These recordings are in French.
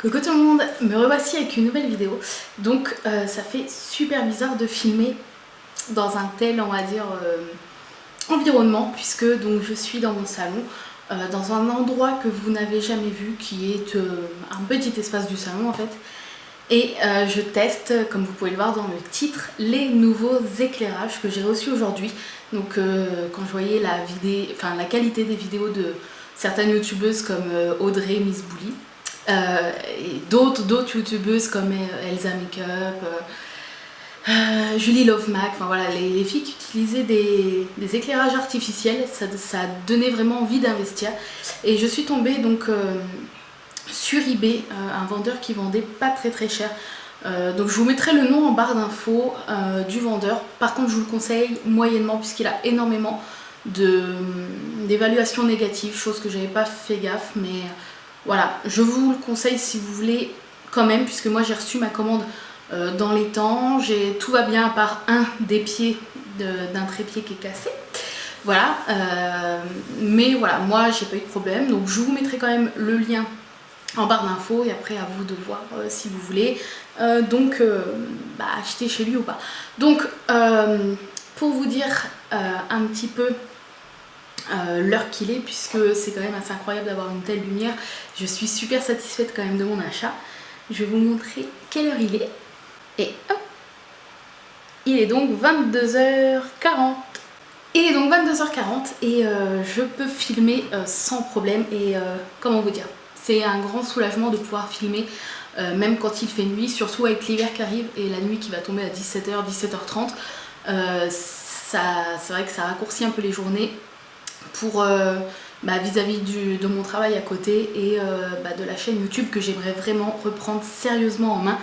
Coucou tout le monde, me revoici avec une nouvelle vidéo. Donc ça fait super bizarre de filmer dans un tel, on va dire, environnement, puisque donc je suis dans mon salon, dans un endroit que vous n'avez jamais vu, qui est un petit espace du salon en fait. Et je teste, comme vous pouvez le voir dans le titre, les nouveaux éclairages que j'ai reçus aujourd'hui. Donc quand je voyais la qualité des vidéos de certaines youtubeuses comme Audrey, Miss Bully, et d'autres youtubeuses comme Elsa Makeup, Julie Love Mac, enfin voilà, les filles qui utilisaient des éclairages artificiels, ça donnait vraiment envie d'investir. Et je suis tombée donc sur eBay, un vendeur qui vendait pas très cher. Donc je vous mettrai le nom en barre d'infos du vendeur. Par contre je vous le conseille moyennement puisqu'il a énormément d'évaluations négatives, chose que j'avais pas fait gaffe, mais voilà, je vous le conseille si vous voulez quand même, puisque moi j'ai reçu ma commande dans les temps, tout va bien à part un des pieds d'un trépied qui est cassé. Voilà, mais voilà, moi j'ai pas eu de problème, donc je vous mettrai quand même le lien en barre d'infos et après à vous de voir si vous voulez acheter chez lui ou pas. Donc pour vous dire un petit peu l'heure qu'il est, puisque c'est quand même assez incroyable d'avoir une telle lumière, je suis super satisfaite quand même de mon achat. Je vais vous montrer quelle heure il est et hop, il est donc 22h40. Il est donc 22h40 et je peux filmer sans problème et comment vous dire, c'est un grand soulagement de pouvoir filmer même quand il fait nuit, surtout avec l'hiver qui arrive et la nuit qui va tomber à 17h, 17h30. C'est vrai que ça raccourcit un peu les journées pour vis-à-vis de mon travail à côté et de la chaîne YouTube que j'aimerais vraiment reprendre sérieusement en main.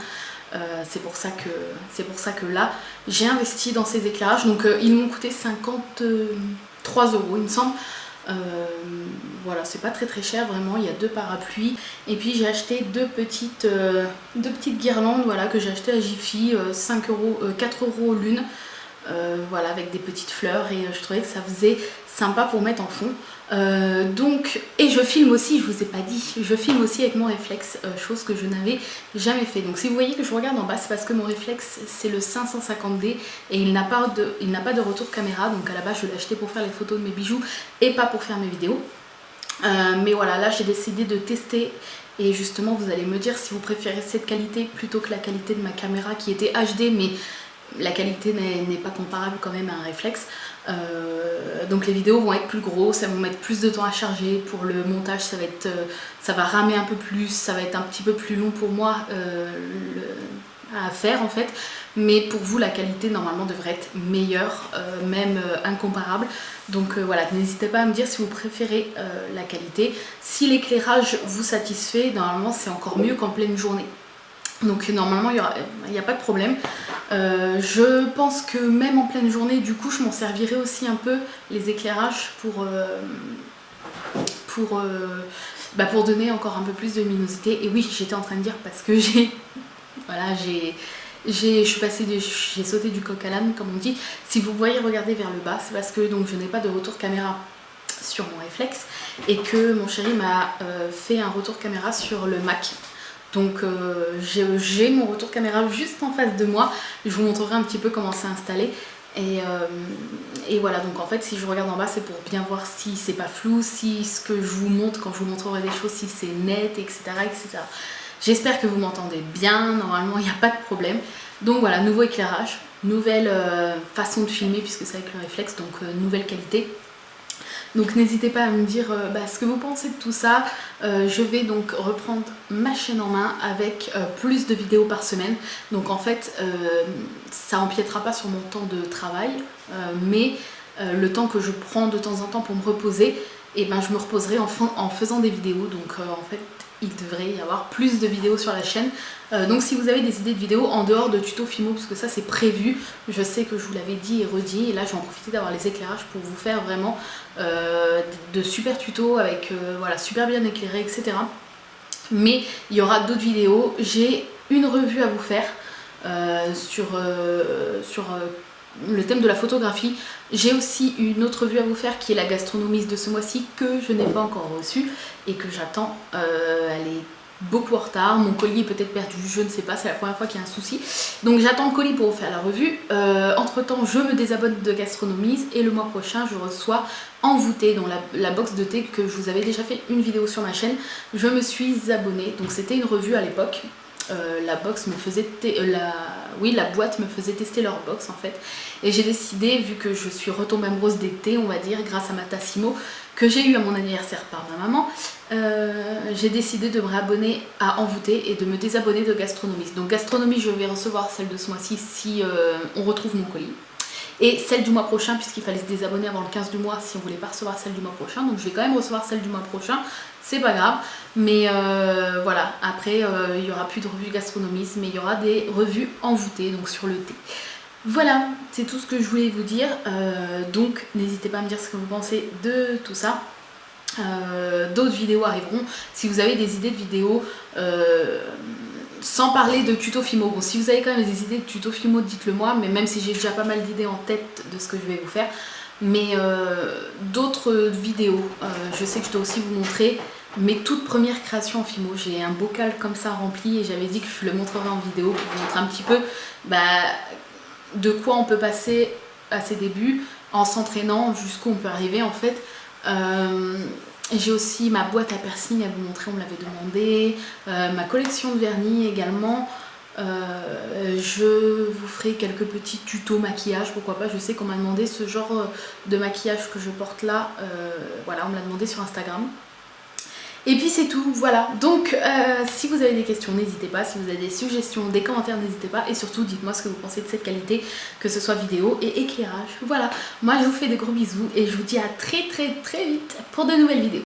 C'est pour ça que là j'ai investi dans ces éclairages. Donc ils m'ont coûté 53 € il me semble. Voilà, c'est pas très cher vraiment. Il y a 2 parapluies et puis j'ai acheté deux petites guirlandes, voilà, que j'ai acheté à Jiffy, 4 € l'une. Voilà, avec des petites fleurs et je trouvais que ça faisait sympa pour mettre en fond. Et je filme aussi, je vous ai pas dit, je filme aussi avec mon réflexe, chose que je n'avais jamais fait. Donc si vous voyez que je regarde en bas, c'est parce que mon réflexe c'est le 550D et il n'a pas de retour caméra. Donc à la base je l'ai acheté pour faire les photos de mes bijoux et pas pour faire mes vidéos. Mais voilà, là j'ai décidé de tester. Et justement vous allez me dire si vous préférez cette qualité plutôt que la qualité de ma caméra qui était HD, mais la qualité n'est pas comparable quand même à un réflexe. Donc les vidéos vont être plus grosses, ça va mettre plus de temps à charger. Pour le montage ça va ramer un peu plus, ça va être un petit peu plus long pour moi à faire en fait. Mais pour vous la qualité normalement devrait être meilleure, même incomparable. Donc voilà, n'hésitez pas à me dire si vous préférez la qualité. Si l'éclairage vous satisfait, normalement c'est encore mieux qu'en pleine journée. Donc normalement il n'y a pas de problème. Je pense que même en pleine journée, du coup je m'en servirai aussi un peu les éclairages pour donner encore un peu plus de luminosité. Et oui, j'étais en train de dire parce que j'ai sauté du coq à l'âne comme on dit. Si vous voyez regarder vers le bas, c'est parce que donc je n'ai pas de retour caméra sur mon réflexe et que mon chéri m'a fait un retour caméra sur le Mac. Donc j'ai mon retour caméra juste en face de moi. Je vous montrerai un petit peu comment c'est installé. Et voilà, donc en fait si je regarde en bas c'est pour bien voir si c'est pas flou, si ce que je vous montre quand je vous montrerai des choses, si c'est net, etc. J'espère que vous m'entendez bien, normalement il n'y a pas de problème. Donc voilà, nouveau éclairage, nouvelle façon de filmer puisque c'est avec le réflexe, donc nouvelle qualité. Donc n'hésitez pas à me dire ce que vous pensez de tout ça. Je vais donc reprendre ma chaîne en main avec plus de vidéos par semaine. Donc en fait ça empiétera pas sur mon temps de travail, mais le temps que je prends de temps en temps pour me reposer, et je me reposerai en faisant des vidéos. Donc en fait il devrait y avoir plus de vidéos sur la chaîne. Donc si vous avez des idées de vidéos en dehors de tuto Fimo, parce que ça c'est prévu, je sais que je vous l'avais dit et redit, et là je vais en profiter d'avoir les éclairages pour vous faire vraiment de super tutos avec super bien éclairé, etc. Mais il y aura d'autres vidéos. J'ai une revue à vous faire sur le thème de la photographie. J'ai aussi une autre revue à vous faire qui est la gastronomiste de ce mois-ci, que je n'ai pas encore reçue et que j'attends. Elle est beaucoup en retard, mon colis est peut-être perdu, je ne sais pas, c'est la première fois qu'il y a un souci. Donc j'attends le colis pour vous faire la revue. Entre temps, je me désabonne de Gastronomise et le mois prochain, je reçois Envoûté, dans la box de thé que je vous avais déjà fait une vidéo sur ma chaîne. Je me suis abonnée, donc c'était une revue à l'époque. La box me faisait la boîte me faisait tester leur box en fait, et j'ai décidé, vu que je suis retombée amoureuse des thés, on va dire, grâce à ma Tassimo que j'ai eu à mon anniversaire par ma maman, j'ai décidé de me réabonner à Envoûté et de me désabonner de Gastronomie. Donc Gastronomie, je vais recevoir celle de ce mois-ci si on retrouve mon colis, et celle du mois prochain, puisqu'il fallait se désabonner avant le 15 du mois si on voulait pas recevoir celle du mois prochain. Donc je vais quand même recevoir celle du mois prochain, c'est pas grave. Mais voilà, après il n'y aura plus de revues Gastronomistes, mais il y aura des revues Envoûtées, donc sur le thé. Voilà, c'est tout ce que je voulais vous dire. Donc n'hésitez pas à me dire ce que vous pensez de tout ça. D'autres vidéos arriveront. Si vous avez des idées de vidéos, sans parler de tuto Fimo, bon, si vous avez quand même des idées de tuto Fimo, dites-le moi, mais même si j'ai déjà pas mal d'idées en tête de ce que je vais vous faire. Mais d'autres vidéos, je sais que je dois aussi vous montrer mes toutes premières créations en Fimo. J'ai un bocal comme ça rempli et j'avais dit que je le montrerai en vidéo pour vous montrer un petit peu de quoi on peut passer à ses débuts en s'entraînant jusqu'où on peut arriver en fait. J'ai aussi ma boîte à piercing à vous montrer, on me l'avait demandé, ma collection de vernis également. Je vous ferai quelques petits tutos maquillage, pourquoi pas. Je sais qu'on m'a demandé ce genre de maquillage que je porte là, voilà, on me l'a demandé sur Instagram. Et puis c'est tout, voilà. Donc si vous avez des questions, n'hésitez pas. Si vous avez des suggestions, des commentaires, n'hésitez pas. Et surtout, dites-moi ce que vous pensez de cette qualité, que ce soit vidéo et éclairage. Voilà, moi je vous fais de gros bisous et je vous dis à très vite pour de nouvelles vidéos.